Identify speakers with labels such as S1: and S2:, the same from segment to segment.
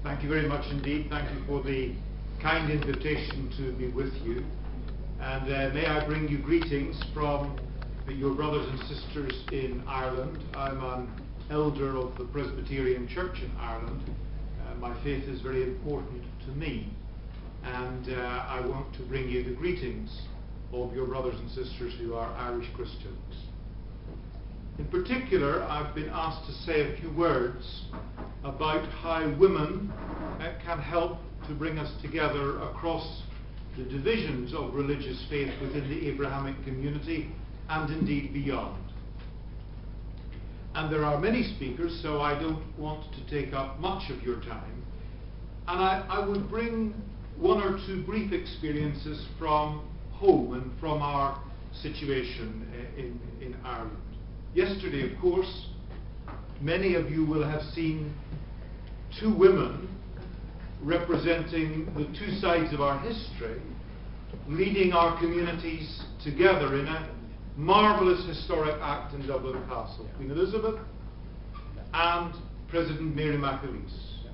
S1: Thank you very much indeed. Thank you for the kind invitation to be with you. And may I bring you greetings from your brothers and sisters in Ireland. I'm an elder of the Presbyterian Church in Ireland. My faith is very important to me, and I want to bring you the greetings of your brothers and sisters who are Irish Christians. In particular, I've been asked to say a few words about how women can help to bring us together across the divisions of religious faith within the Abrahamic community and indeed beyond. And there are many speakers, so I don't want to take up much of your time. And I would bring one or two brief experiences from home and from our situation in Ireland. Yesterday, of course, many of you will have seen two women representing the two sides of our history, leading our communities together in a marvellous historic act in Dublin Castle. Queen Elizabeth and President Mary McAleese.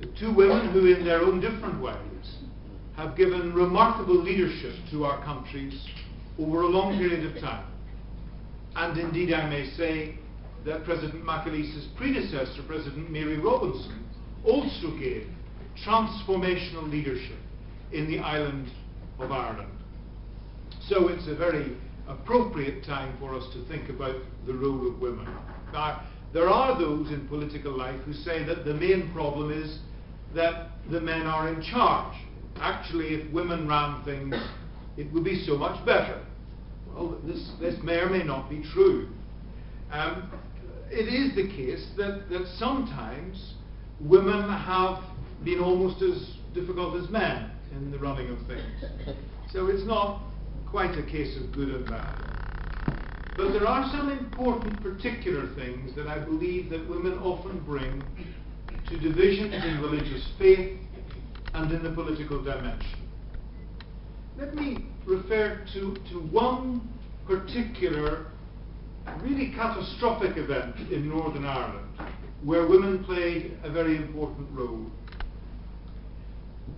S1: The two women who, in their own different ways, have given remarkable leadership to our countries over a long period of time. And indeed, I may say that President McAleese's predecessor, President Mary Robinson, also gave transformational leadership in the island of Ireland. So it's a very appropriate time for us to think about the role of women. Now, there are those in political life who say that the main problem is that the men are in charge. Actually, if women ran things, it would be so much better. Well, this may or may not be true. It is the case that sometimes women have been almost as difficult as men in the running of things. So it's not quite a case of good and bad. But there are some important particular things that I believe that women often bring to divisions in religious faith and in the political dimension. Let me refer to one particular, really catastrophic event in Northern Ireland, where women played a very important role.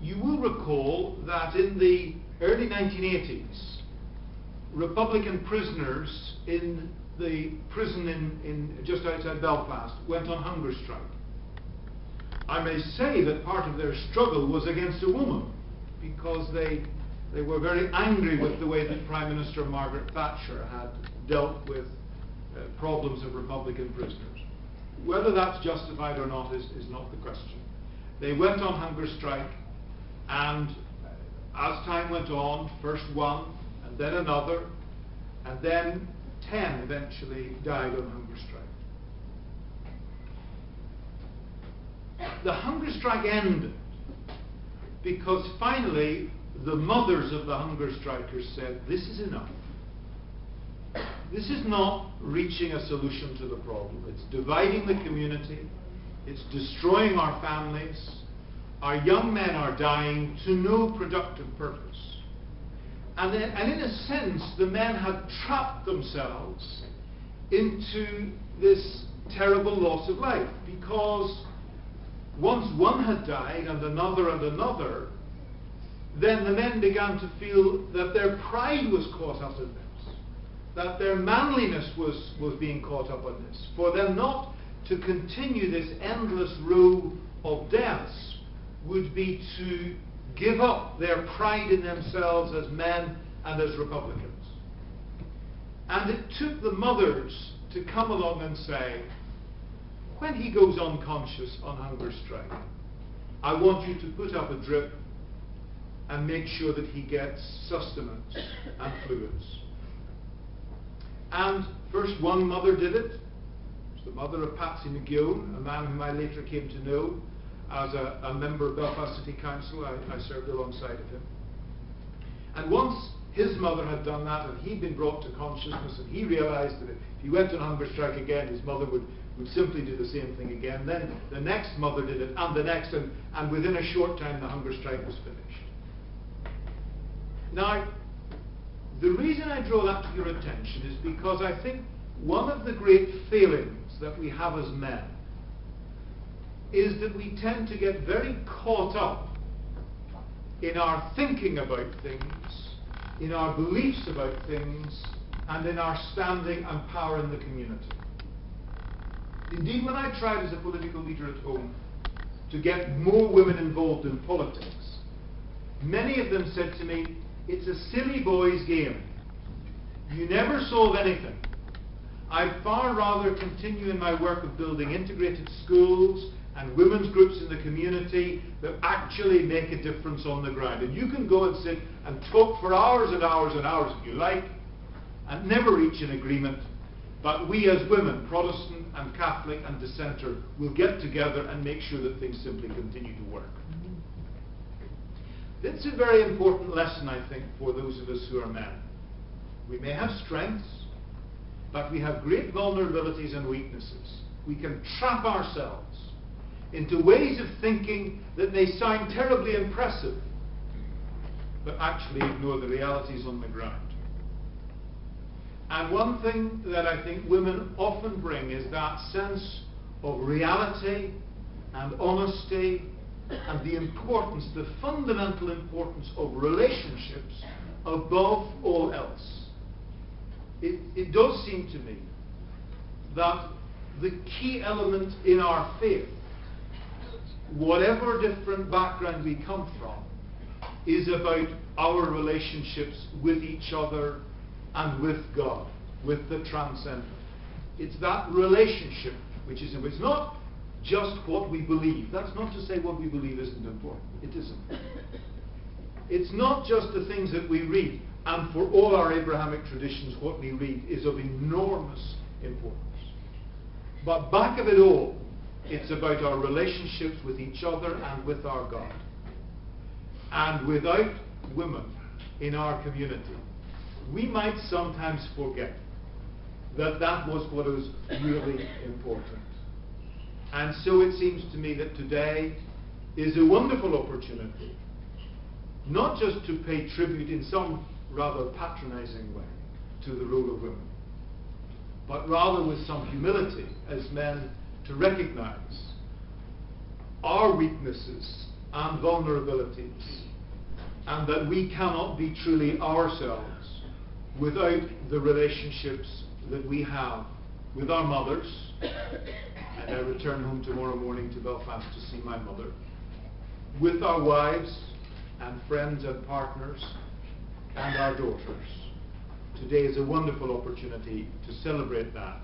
S1: You will recall that in the early 1980s, Republican prisoners in the prison in just outside Belfast went on hunger strike. I may say that part of their struggle was against a woman, because they were very angry with the way that Prime Minister Margaret Thatcher had dealt with problems of Republican prisoners. Whether that's justified or not is not the question. They went on hunger strike, and as time went on, first one, and then another, and then 10 eventually died on hunger strike. The hunger strike ended because finally the mothers of the hunger strikers said, this is enough. This is not reaching a solution to the problem. It's dividing the community. It's destroying our families. Our young men are dying to no productive purpose. And in a sense, the men had trapped themselves into this terrible loss of life, because once one had died and another, then the men began to feel that their pride was caught up in this, that their manliness was being caught up in this. For them not to continue this endless row of deaths would be to give up their pride in themselves as men and as Republicans. And it took the mothers to come along and say, when he goes unconscious on hunger strike, I want you to put up a drip and make sure that he gets sustenance and fluids. And first one mother did it. It was the mother of Patsy McGeown, a man whom I later came to know as a member of Belfast City Council. I served alongside of him. And once his mother had done that and he'd been brought to consciousness, and he realised that if he went on hunger strike again, his mother would simply do the same thing again. Then the next mother did it, and the next, and within a short time the hunger strike was finished. Now, the reason I draw that to your attention is because I think one of the great failings that we have as men is that we tend to get very caught up in our thinking about things, in our beliefs about things, and in our standing and power in the community. Indeed, when I tried as a political leader at home to get more women involved in politics, many of them said to me, "It's a silly boys' game. You never solve anything. I'd far rather continue in my work of building integrated schools and women's groups in the community that actually make a difference on the ground. And you can go and sit and talk for hours and hours and hours if you like, and never reach an agreement. But we as women, Protestant and Catholic and dissenter, will get together and make sure that things simply continue to work." That's a very important lesson, I think, for those of us who are men. We may have strengths, but we have great vulnerabilities and weaknesses. We can trap ourselves into ways of thinking that may sound terribly impressive, but actually ignore the realities on the ground. And one thing that I think women often bring is that sense of reality and honesty and the importance, the fundamental importance of relationships above all else. It does seem to me that the key element in our faith, whatever different background we come from, is about our relationships with each other and with God, with the transcendent. It's that relationship which is important. It's not just what we believe. That's not to say what we believe isn't important. It isn't. It's not just the things that we read. And for all our Abrahamic traditions, what we read is of enormous importance. But back of it all, it's about our relationships with each other and with our God. And without women in our community, we might sometimes forget that that was what was really important. And so it seems to me that today is a wonderful opportunity, not just to pay tribute in some rather patronizing way to the role of women, but rather with some humility as men to recognize our weaknesses and vulnerabilities, and that we cannot be truly ourselves without the relationships that we have with our mothers. And I return home tomorrow morning to Belfast to see my mother, with our wives and friends and partners and our daughters. Today is a wonderful opportunity to celebrate that,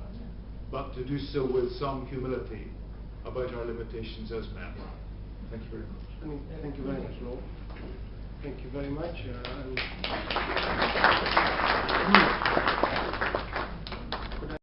S1: but to do so with some humility about our limitations as men. Thank you very much.
S2: Thank you very much, Lord. Thank you very much.